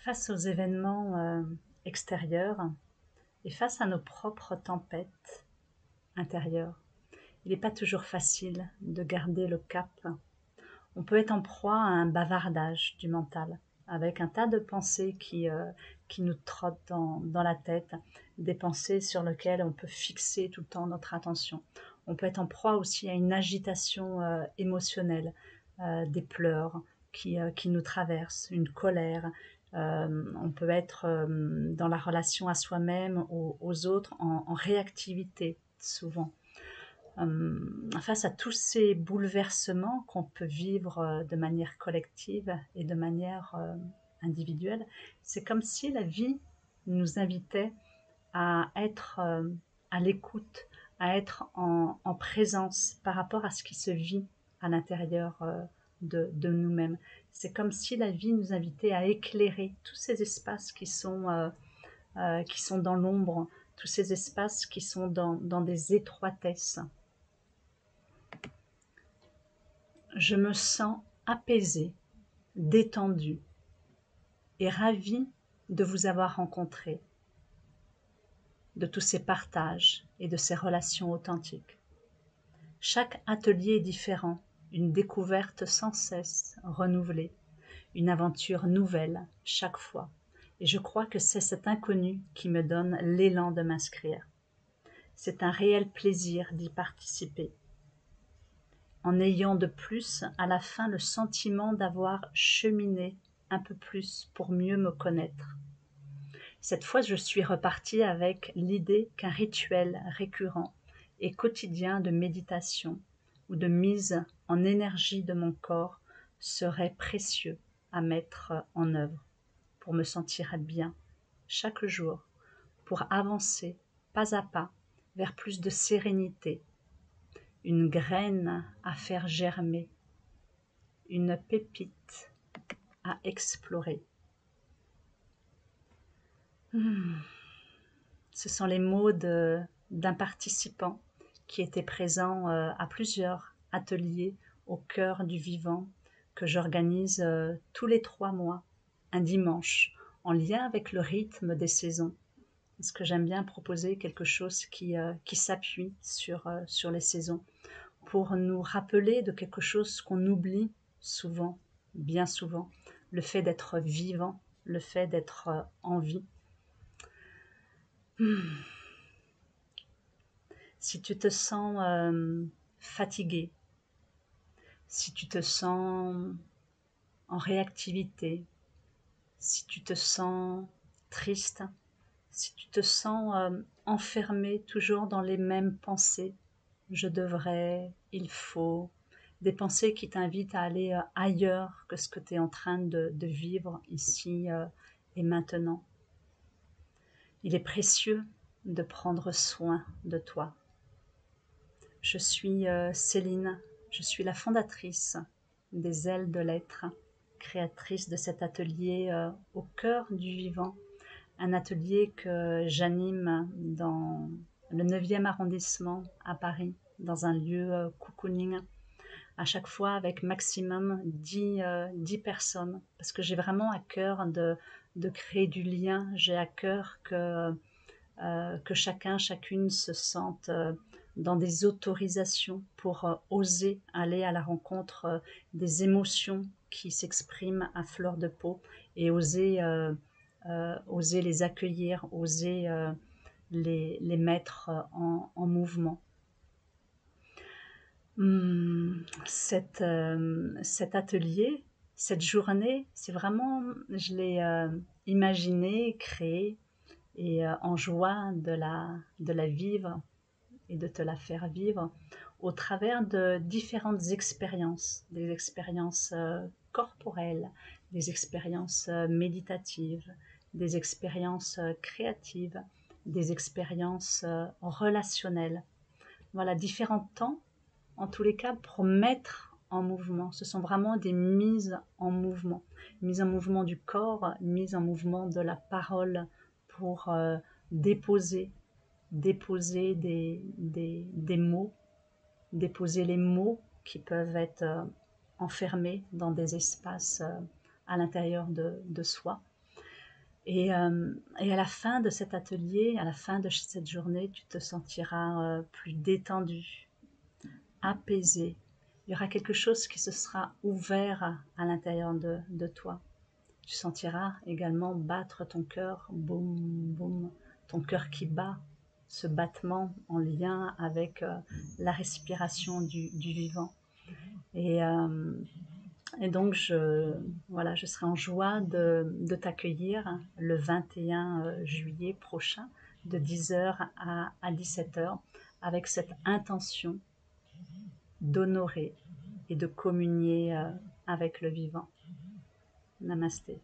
Face aux événements extérieurs et face à nos propres tempêtes intérieures, il n'est pas toujours facile de garder le cap. On peut être en proie à un bavardage du mental, avec un tas de pensées qui nous trottent dans la tête, des pensées sur lesquelles on peut fixer tout le temps notre attention. On peut être en proie aussi à une agitation émotionnelle, des pleurs qui nous traversent, une colère. On peut être dans la relation à soi-même, aux autres, en réactivité souvent. Face à tous ces bouleversements qu'on peut vivre de manière collective et de manière individuelle, c'est comme si la vie nous invitait à être à l'écoute, à être en présence par rapport à ce qui se vit à l'intérieur de nous-mêmes. C'est comme si la vie nous invitait à éclairer tous ces espaces qui sont dans l'ombre, tous ces espaces qui sont dans des étroitesses. Je me sens apaisée, détendue et ravie de vous avoir rencontré, de tous ces partages et de ces relations authentiques. Chaque atelier est différent, une découverte sans cesse renouvelée, une aventure nouvelle chaque fois. Et je crois que c'est cet inconnu qui me donne l'élan de m'inscrire. C'est un réel plaisir d'y participer, en ayant de plus à la fin le sentiment d'avoir cheminé un peu plus pour mieux me connaître. Cette fois, je suis repartie avec l'idée qu'un rituel récurrent et quotidien de méditation ou de mise en énergie de mon corps serait précieux à mettre en œuvre pour me sentir bien chaque jour, pour avancer pas à pas vers plus de sérénité, une graine à faire germer, une pépite à explorer. Ce sont les mots d'un participant qui était présent à plusieurs ateliers au cœur du vivant que j'organise tous les 3 mois, un dimanche, en lien avec le rythme des saisons. Parce que j'aime bien proposer quelque chose qui s'appuie sur les saisons, pour nous rappeler de quelque chose qu'on oublie souvent, bien souvent, le fait d'être vivant, le fait d'être en vie. Si tu te sens fatigué, si tu te sens en réactivité, si tu te sens triste, si tu te sens enfermé toujours dans les mêmes pensées, je devrais, il faut, des pensées qui t'invitent à aller ailleurs que ce que tu es en train de vivre ici et maintenant. Il est précieux de prendre soin de toi. Je suis Céline, je suis la fondatrice des Ailes de l'Être, créatrice de cet atelier au cœur du vivant, un atelier que j'anime dans le 9e arrondissement à Paris, dans un lieu cocooning, à chaque fois avec maximum 10 personnes, parce que j'ai vraiment à cœur de créer du lien, j'ai à cœur que chacun, chacune se sente dans des autorisations pour oser aller à la rencontre des émotions qui s'expriment à fleur de peau et oser les accueillir, oser les mettre en mouvement. Cet atelier, cette journée, c'est vraiment, je l'ai imaginé, créé, et en joie de la vivre et de te la faire vivre au travers de différentes expériences, des expériences corporelles, des expériences méditatives, des expériences créatives, des expériences relationnelles. Voilà, différents temps, en tous les cas, pour mettre en mouvement. Ce sont vraiment des mises en mouvement du corps, mise en mouvement de la parole, pour déposer des mots, déposer les mots qui peuvent être enfermés dans des espaces à l'intérieur de soi. Et à la fin de cet atelier, à la fin de cette journée, tu te sentiras plus détendu, apaisé. Il y aura quelque chose qui se sera ouvert à l'intérieur de toi. Tu sentiras également battre ton cœur, boum, boum, ton cœur qui bat, ce battement en lien avec la respiration du vivant. Et, euh, et donc, voilà, je serai en joie de t'accueillir le 21 juillet prochain, de 10h à 17h, avec cette intention d'honorer et de communier avec le vivant. Namasté.